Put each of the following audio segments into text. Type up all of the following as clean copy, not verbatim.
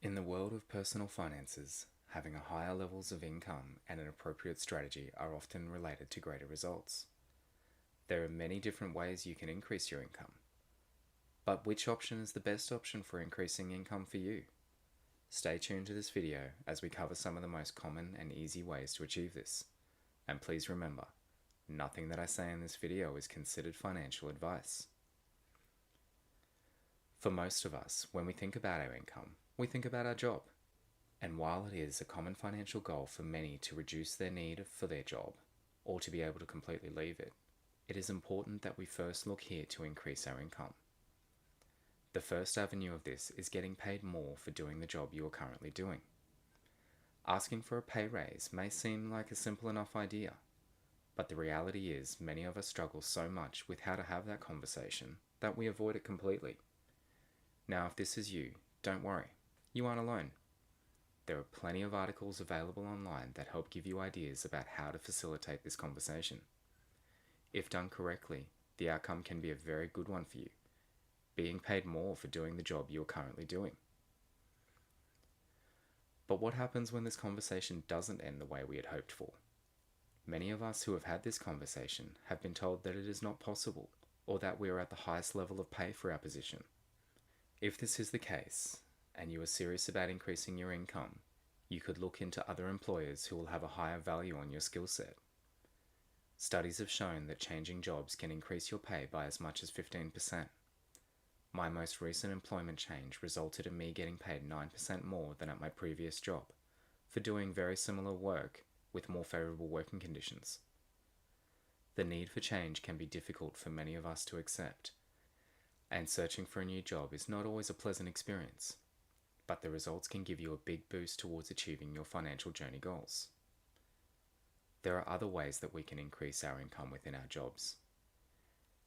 In the world of personal finances, having a higher levels of income and an appropriate strategy are often related to greater results. There are many different ways you can increase your income. But which option is the best option for increasing income for you? Stay tuned to this video as we cover some of the most common and easy ways to achieve this. And please remember, nothing that I say in this video is considered financial advice. For most of us, when we think about our income, we think about our job. And while it is a common financial goal for many to reduce their need for their job, or to be able to completely leave it, it is important that we first look here to increase our income. The first avenue of this is getting paid more for doing the job you are currently doing. Asking for a pay raise may seem like a simple enough idea, but the reality is many of us struggle so much with how to have that conversation that we avoid it completely. Now, if this is you, don't worry, you aren't alone. There are plenty of articles available online that help give you ideas about how to facilitate this conversation. If done correctly, the outcome can be a very good one for you, being paid more for doing the job you are currently doing. But what happens when this conversation doesn't end the way we had hoped for? Many of us who have had this conversation have been told that it is not possible, or that we are at the highest level of pay for our position. If this is the case, and you are serious about increasing your income, you could look into other employers who will have a higher value on your skill set. Studies have shown that changing jobs can increase your pay by as much as 15%. My most recent employment change resulted in me getting paid 9% more than at my previous job, for doing very similar work with more favorable working conditions. The need for change can be difficult for many of us to accept, and searching for a new job is not always a pleasant experience, but the results can give you a big boost towards achieving your financial journey goals. There are other ways that we can increase our income within our jobs.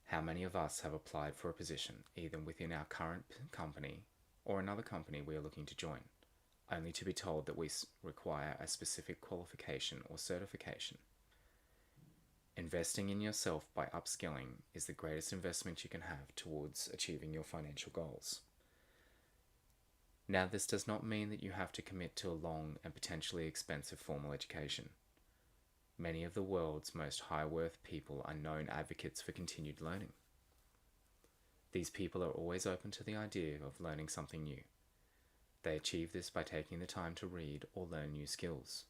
How many of us have applied for a position either within our current company or another company we are looking to join, only to be told that we require a specific qualification or certification? Investing in yourself by upskilling is the greatest investment you can have towards achieving your financial goals. Now, this does not mean that you have to commit to a long and potentially expensive formal education. Many of the world's most high-worth people are known advocates for continued learning. These people are always open to the idea of learning something new. They achieve this by taking the time to read or learn new skills.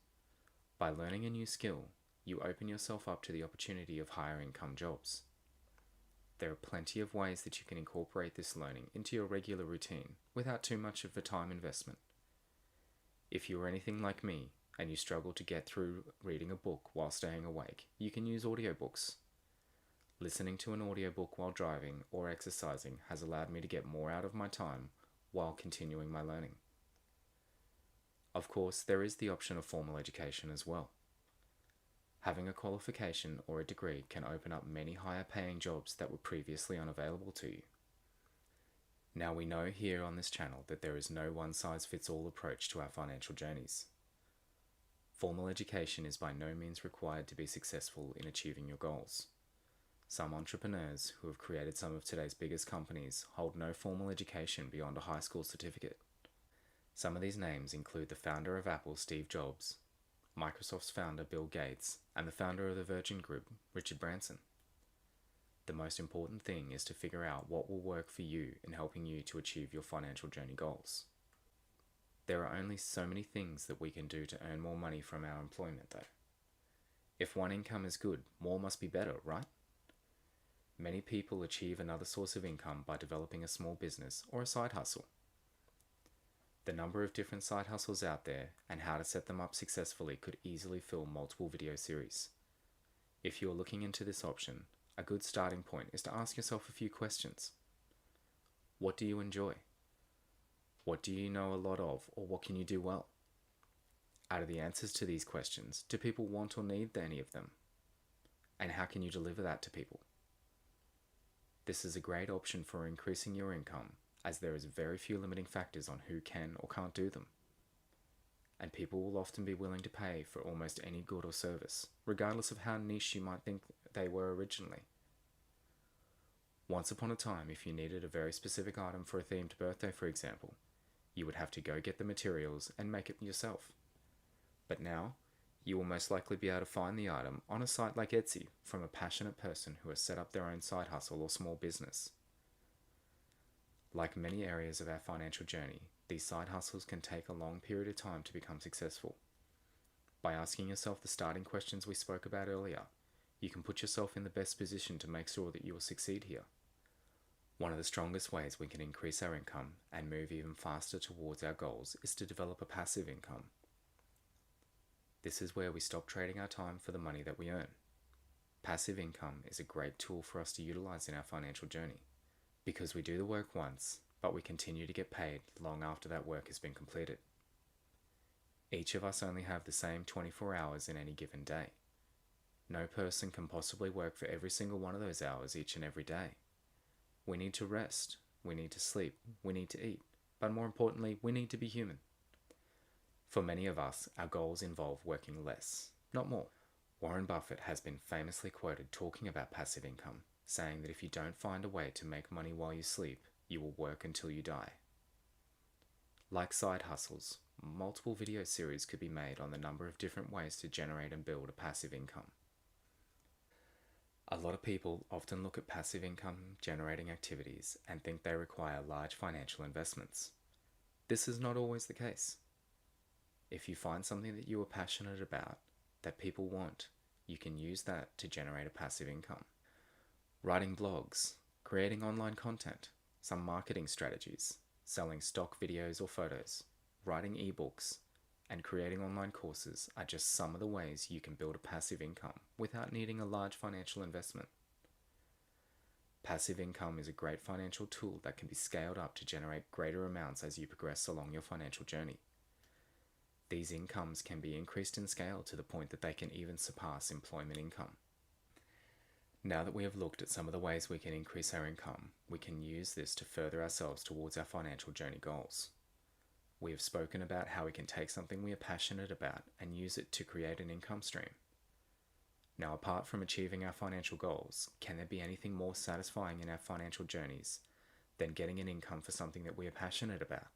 By learning a new skill, you open yourself up to the opportunity of higher income jobs. There are plenty of ways that you can incorporate this learning into your regular routine without too much of a time investment. If you are anything like me and you struggle to get through reading a book while staying awake, you can use audiobooks. Listening to an audiobook while driving or exercising has allowed me to get more out of my time while continuing my learning. Of course, there is the option of formal education as well. Having a qualification or a degree can open up many higher paying jobs that were previously unavailable to you. Now, we know here on this channel that there is no one-size-fits-all approach to our financial journeys. Formal education is by no means required to be successful in achieving your goals. Some entrepreneurs who have created some of today's biggest companies hold no formal education beyond a high school certificate. Some of these names include the founder of Apple, Steve Jobs, Microsoft's founder, Bill Gates, and the founder of the Virgin Group, Richard Branson. The most important thing is to figure out what will work for you in helping you to achieve your financial journey goals. There are only so many things that we can do to earn more money from our employment, though. If one income is good, more must be better, right? Many people achieve another source of income by developing a small business or a side hustle. The number of different side hustles out there and how to set them up successfully could easily fill multiple video series. If you are looking into this option, a good starting point is to ask yourself a few questions. What do you enjoy? What do you know a lot of, or what can you do well? Out of the answers to these questions, do people want or need any of them? And how can you deliver that to people? This is a great option for increasing your income, as there is very few limiting factors on who can or can't do them. And people will often be willing to pay for almost any good or service, regardless of how niche you might think they were originally. Once upon a time, if you needed a very specific item for a themed birthday, for example, You would have to go get the materials and make it yourself. But now, you will most likely be able to find the item on a site like Etsy from a passionate person who has set up their own side hustle or small business. Like many areas of our financial journey, these side hustles can take a long period of time to become successful. By asking yourself the starting questions we spoke about earlier, you can put yourself in the best position to make sure that you will succeed here. One of the strongest ways we can increase our income and move even faster towards our goals is to develop a passive income. This is where we stop trading our time for the money that we earn. Passive income is a great tool for us to utilize in our financial journey, because we do the work once, but we continue to get paid long after that work has been completed. Each of us only have the same 24 hours in any given day. No person can possibly work for every single one of those hours each and every day. We need to rest, we need to sleep, we need to eat, but more importantly, we need to be human. For many of us, our goals involve working less, not more. Warren Buffett has been famously quoted talking about passive income, saying that if you don't find a way to make money while you sleep, you will work until you die. Like side hustles, multiple video series could be made on the number of different ways to generate and build a passive income. A lot of people often look at passive income generating activities and think they require large financial investments. This is not always the case. If you find something that you are passionate about, that people want, you can use that to generate a passive income. Writing blogs, creating online content, some marketing strategies, selling stock videos or photos, writing ebooks, and creating online courses are just some of the ways you can build a passive income without needing a large financial investment. Passive income is a great financial tool that can be scaled up to generate greater amounts as you progress along your financial journey. These incomes can be increased in scale to the point that they can even surpass employment income. Now that we have looked at some of the ways we can increase our income, we can use this to further ourselves towards our financial journey goals. We have spoken about how we can take something we are passionate about and use it to create an income stream. Now, apart from achieving our financial goals, can there be anything more satisfying in our financial journeys than getting an income for something that we are passionate about?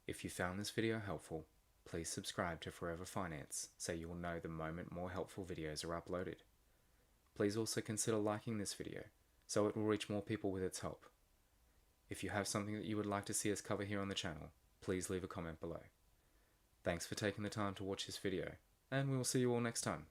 If you found this video helpful, please subscribe to Forever Finance so you will know the moment more helpful videos are uploaded. Please also consider liking this video so it will reach more people with its help. If you have something that you would like to see us cover here on the channel, please leave a comment below. Thanks for taking the time to watch this video, and we will see you all next time.